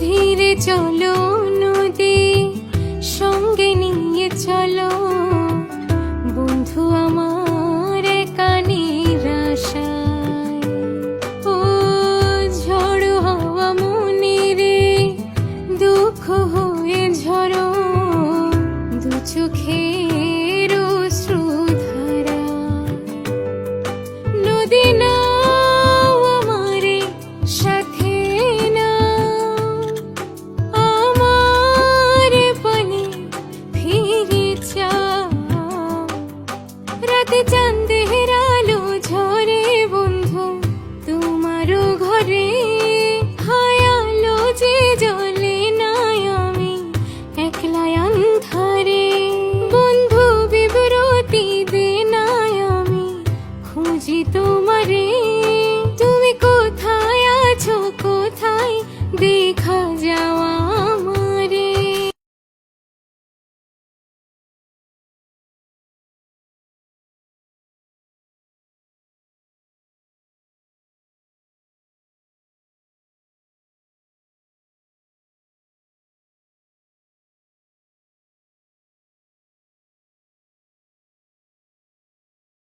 ধীরে চলো নদী, সঙ্গে নিয়ে চলো বন্ধু আমার কানের আশায়। ও ঝড় হওয়া মনে রে, দুঃখ হয়ে ঝরো দু চোখের অশ্রুধারা। নদী নাও আমারে সাথে নাও, আমার পানে ফিরে যাও। রাতে চাঁদের আলো ঝরে বন্ধু তোমারও ঘরে, হায় আলো যে জ্বলে নাই আমি একলা অন্ধকারে। বন্ধু বিব্রতি দে নাই আমি খুঁজি তোমারে, তুমি কোথায় আছো কোথায় দেখা যাও